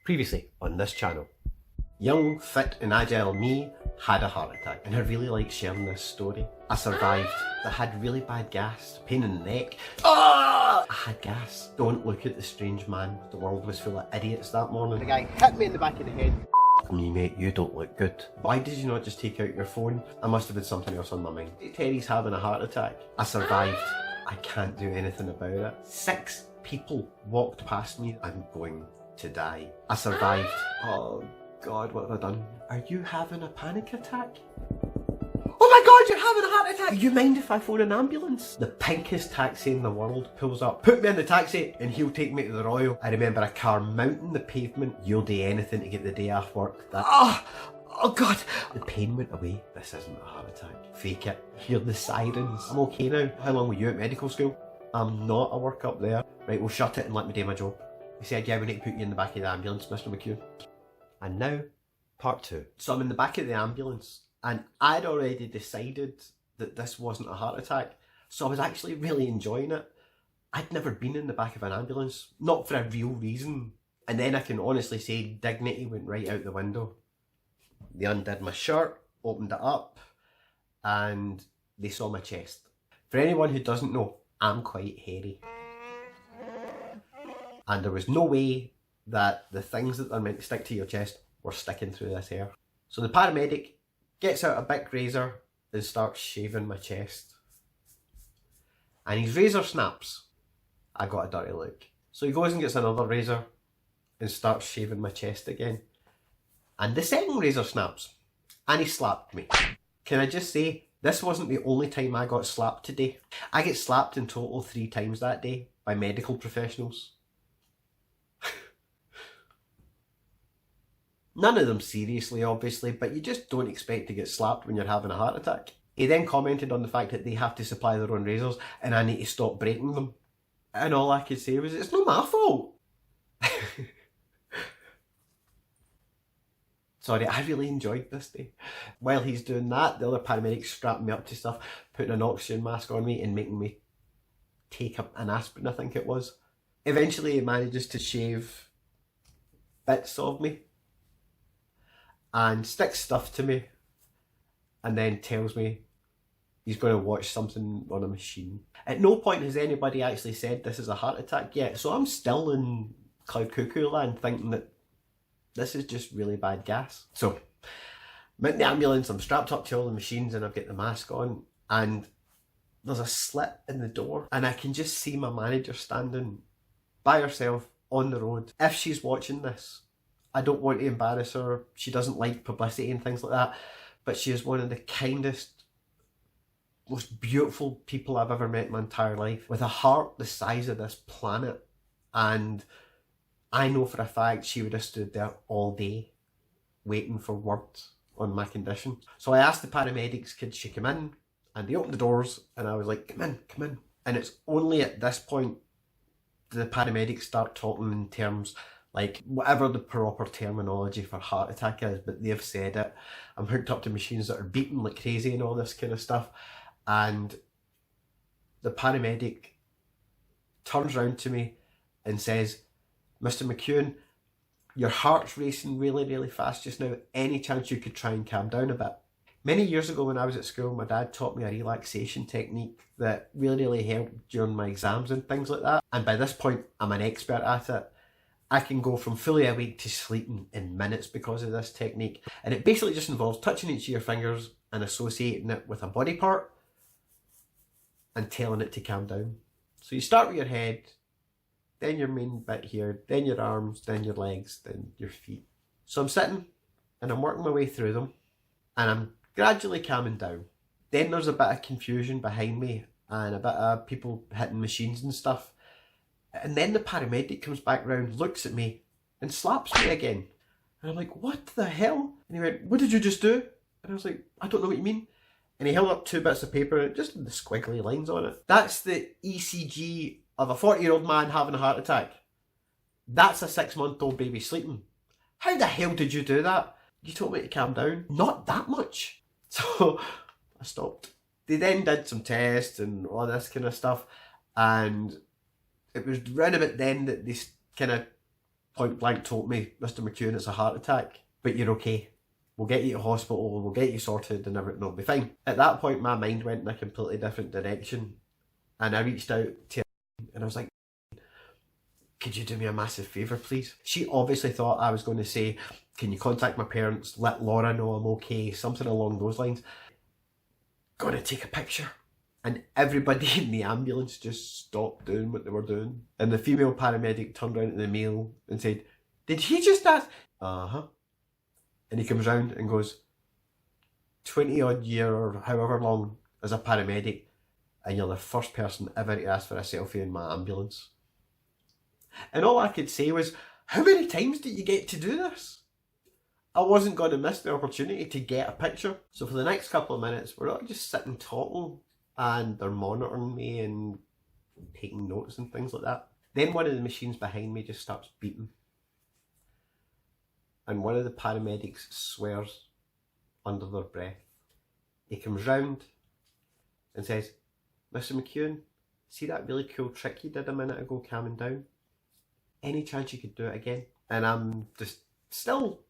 Previously on this channel, young, fit and agile me had a heart attack, and I really like sharing this story. I survived. I had really bad gas, pain in the neck. I had gas. Don't look at the strange man. The world was full of idiots that morning. The guy hit me in the back of the head. Me mate, you don't look good. Why did you not just take out your phone? I must have had something else on my mind. Terry's having a heart attack. I survived. I can't do anything about it. 6 people walked past me. I'm going to die. I survived. Oh God, what have I done? Are you having a panic attack? Oh my God, you're having a heart attack! Do you mind if I phone an ambulance? The pinkest taxi in the world pulls up. Put me in the taxi and he'll take me to the Royal. I remember a car mounting the pavement. You'll do anything to get the day off work. Oh God! The pain went away. This isn't a heart attack. Fake it. Hear the sirens. I'm okay now. How long were you at medical school? I'm not. I work up there. Right, well shut it and let me do my job. He said, yeah, we need to put you in the back of the ambulance, Mr. McHugh. And now, part 2. So I'm in the back of the ambulance and I'd already decided that this wasn't a heart attack. So I was actually really enjoying it. I'd never been in the back of an ambulance, not for a real reason. And then I can honestly say dignity went right out the window. They undid my shirt, opened it up, and they saw my chest. For anyone who doesn't know, I'm quite hairy. And there was no way that the things that are meant to stick to your chest were sticking through this hair. So the paramedic gets out a big razor and starts shaving my chest. And his razor snaps. I got a dirty look. So he goes and gets another razor and starts shaving my chest again. And the second razor snaps. And he slapped me. Can I just say, this wasn't the only time I got slapped today. I get slapped in total 3 times that day by medical professionals. None of them seriously, obviously, but you just don't expect to get slapped when you're having a heart attack. He then commented on the fact that they have to supply their own razors and I need to stop breaking them. And all I could say was, it's not my fault. Sorry, I really enjoyed this day. While he's doing that, the other paramedics strapped me up to stuff, putting an oxygen mask on me and making me take up an aspirin, I think it was. Eventually he manages to shave bits of me and sticks stuff to me and then tells me he's going to watch something on a machine. At no point has anybody actually said this is a heart attack yet, so I'm still in cloud cuckoo land thinking that this is just really bad gas. So I'm in the ambulance, I'm strapped up to all the machines and I've got the mask on and there's a slit in the door and I can just see my manager standing by herself on the road. If she's watching this, I don't want to embarrass her. She doesn't like publicity and things like that, but she is one of the kindest, most beautiful people I've ever met in my entire life, with a heart the size of this planet. And I know for a fact she would have stood there all day waiting for words on my condition. So I asked the paramedics, could she come in? And they opened the doors and I was like, come in, come in. And it's only at this point the paramedics start talking in terms like whatever the proper terminology for heart attack is, but they've said it. I'm hooked up to machines that are beating like crazy and all this kind of stuff. And the paramedic turns around to me and says, Mr. McEwen, your heart's racing really, really fast just now. Any chance you could try and calm down a bit? Many years ago when I was at school, my dad taught me a relaxation technique that really, really helped during my exams and things like that. And by this point, I'm an expert at it. I can go from fully awake to sleeping in minutes because of this technique. And it basically just involves touching each of your fingers and associating it with a body part and telling it to calm down. So you start with your head, then your main bit here, then your arms, then your legs, then your feet. So I'm sitting and I'm working my way through them and I'm gradually calming down. Then there's a bit of confusion behind me and a bit of people hitting machines and stuff. And then the paramedic comes back round, looks at me and slaps me again. And I'm like, what the hell? And he went, what did you just do? And I was like, I don't know what you mean. And he held up 2 bits of paper and just the squiggly lines on it. That's the ECG of a 40-year-old man having a heart attack. That's a 6-month-old baby sleeping. How the hell did you do that? You told me to calm down. Not that much. So I stopped. They then did some tests and all this kind of stuff. And it was round about then that they kind of point blank told me, Mr. McEwen, it's a heart attack, but you're okay. We'll get you to hospital, we'll get you sorted and everything will be fine. At that point, my mind went in a completely different direction, and I reached out to her and I was like, could you do me a massive favour, please? She obviously thought I was going to say, can you contact my parents, let Laura know I'm okay, something along those lines. Gonna take a picture. And everybody in the ambulance just stopped doing what they were doing. And the female paramedic turned around to the male and said, did he just ask? Uh-huh. And he comes round and goes, 20 odd year or however long as a paramedic, and you're the first person ever to ask for a selfie in my ambulance. And all I could say was, how many times did you get to do this? I wasn't going to miss the opportunity to get a picture. So for the next couple of minutes, we're all just sitting talking, and they're monitoring me and taking notes and things like that. Then one of the machines behind me just starts beeping. And one of the paramedics swears under their breath. He comes round and says, Mr. McEwen, see that really cool trick you did a minute ago calming down? Any chance you could do it again? And I'm just still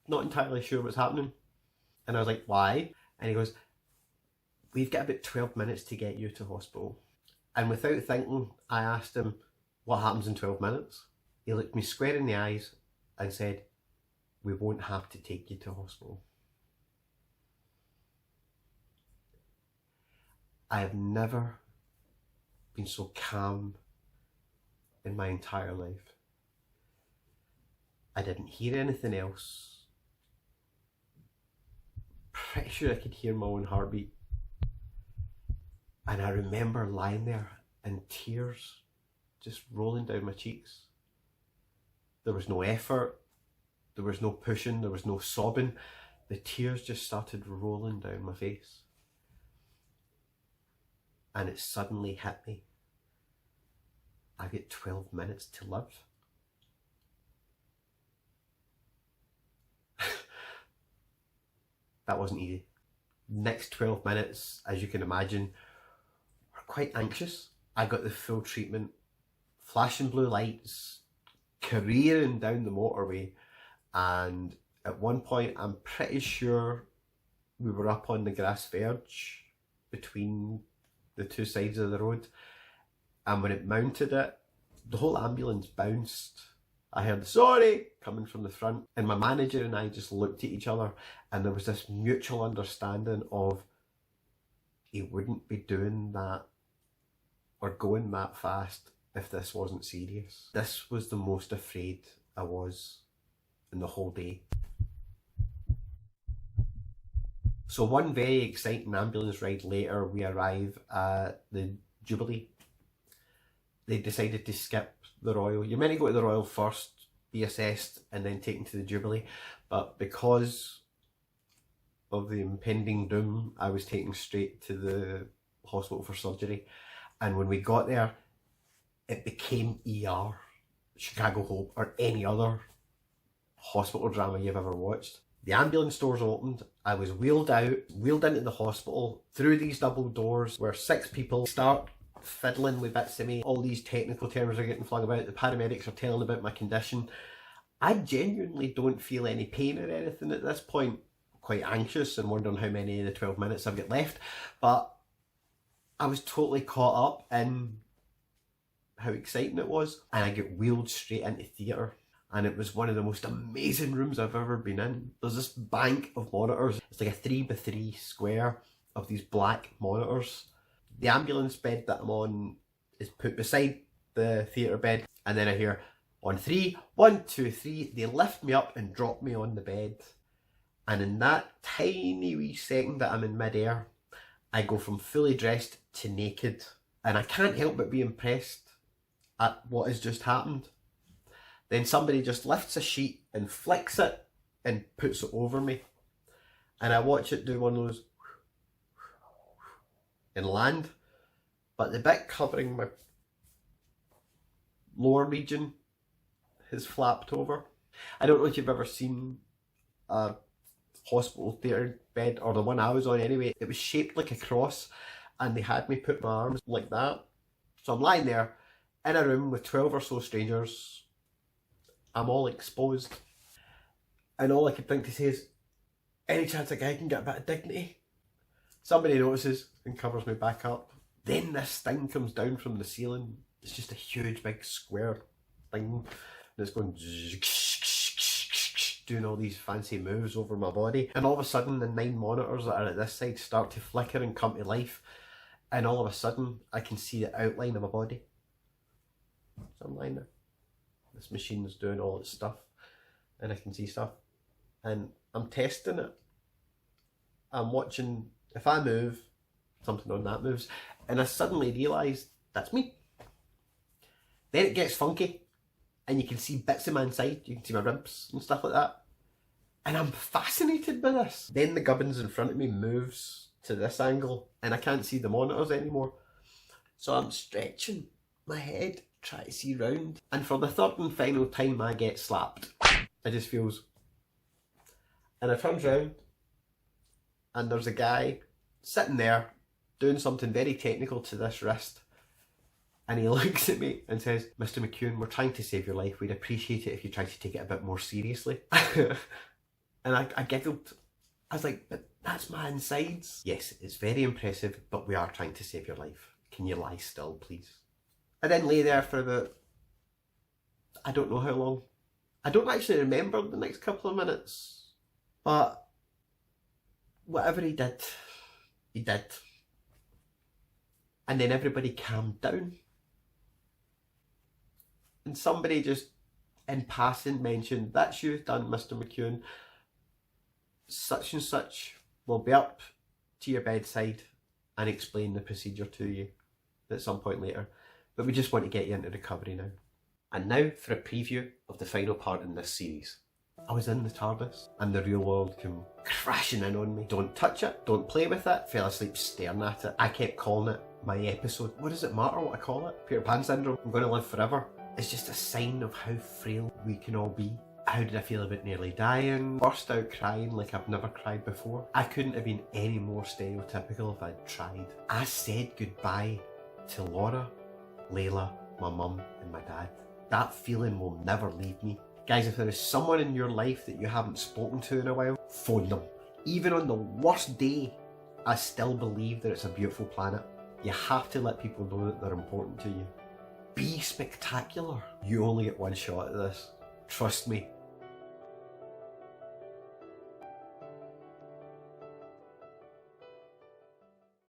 not entirely sure what's happening. And I was like, why? And he goes, we've got about 12 minutes to get you to hospital. And without thinking, I asked him, what happens in 12 minutes? He looked me square in the eyes and said, we won't have to take you to hospital. I have never been so calm in my entire life. I didn't hear anything else. Pretty sure I could hear my own heartbeat. And I remember lying there and tears just rolling down my cheeks. There was no effort. There was no pushing, there was no sobbing. The tears just started rolling down my face. And it suddenly hit me. I get 12 minutes to live. That wasn't easy. Next 12 minutes, as you can imagine, were quite anxious. I got the full treatment, flashing blue lights, careering down the motorway. And at one point, I'm pretty sure we were up on the grass verge between the two sides of the road. And when it mounted it, the whole ambulance bounced. I heard, sorry, coming from the front. And my manager and I just looked at each other, and there was this mutual understanding of he wouldn't be doing that or going that fast if this wasn't serious. This was the most afraid I was in the whole day. So one very exciting ambulance ride later, we arrive at the Jubilee. They decided to skip the Royal. You're meant to go to the Royal first, be assessed, and then taken to the Jubilee. But because of the impending doom, I was taken straight to the hospital for surgery. And when we got there, it became ER, Chicago Hope, or any other hospital drama you've ever watched. The ambulance doors opened, I was wheeled out, wheeled into the hospital, through these double doors where 6 people start fiddling with bits of me. All these technical terms are getting flung about, the paramedics are telling about my condition. I genuinely don't feel any pain or anything at this point. Quite anxious and wondering how many of the 12 minutes I've got left, but I was totally caught up in how exciting it was, and I get wheeled straight into theatre. And it was one of the most amazing rooms I've ever been in. There's this bank of monitors. It's like a 3x3 square of these black monitors. The ambulance bed that I'm on is put beside the theatre bed. And then I hear, on 3, 1, 2, 3, they lift me up and drop me on the bed. And in that tiny wee second that I'm in midair, I go from fully dressed to naked. And I can't help but be impressed at what has just happened. Then somebody just lifts a sheet and flicks it and puts it over me. And I watch it do one of those and land. But the bit covering my lower region has flapped over. I don't know if you've ever seen a hospital theatre bed, or the one I was on anyway. It was shaped like a cross, and they had me put my arms like that. So I'm lying there in a room with 12 or so strangers, I'm all exposed. And all I could think to say is, any chance a guy can get a bit of dignity? Somebody notices and covers me back up. Then this thing comes down from the ceiling. It's just a huge big square thing. And it's going doing all these fancy moves over my body. And all of a sudden the 9 monitors that are at this side start to flicker and come to life. And all of a sudden I can see the outline of my body. So I'm lying there. This machine is doing all its stuff. And I can see stuff. And I'm testing it. I'm watching, if I move, something on that moves. And I suddenly realise that's me. Then it gets funky. And you can see bits of my inside. You can see my ribs and stuff like that. And I'm fascinated by this. Then the gubbins in front of me moves to this angle. And I can't see the monitors anymore. So I'm stretching my head, trying to see round. And for the third and final time I get slapped. It just feels... And I turn round. And there's a guy sitting there doing something very technical to this wrist. And he looks at me and says, "Mr. McEwen, we're trying to save your life. We'd appreciate it if you tried to take it a bit more seriously." And I giggled. I was like, "But that's my insides." "Yes, it's very impressive, but we are trying to save your life. Can you lie still, please?" I then lay there for about, I don't know how long. I don't actually remember the next couple of minutes. But whatever he did, he did. And then everybody calmed down. And somebody just, in passing, mentioned, "That's you done, Mr. McEwen. Such and such will be up to your bedside and explain the procedure to you at some point later. But we just want to get you into recovery now." And now for a preview of the final part in this series. I was in the TARDIS and the real world came crashing in on me. Don't touch it, don't play with it. Fell asleep staring at it. I kept calling it my episode. What does it matter what I call it? Peter Pan syndrome. I'm going to live forever. It's just a sign of how frail we can all be. How did I feel about nearly dying? Burst out crying like I've never cried before. I couldn't have been any more stereotypical if I'd tried. I said goodbye to Laura, Layla, my mum and my dad. That feeling will never leave me. Guys, if there is someone in your life that you haven't spoken to in a while, phone them. Even on the worst day, I still believe that it's a beautiful planet. You have to let people know that they're important to you. Be spectacular. You only get one shot at this. Trust me,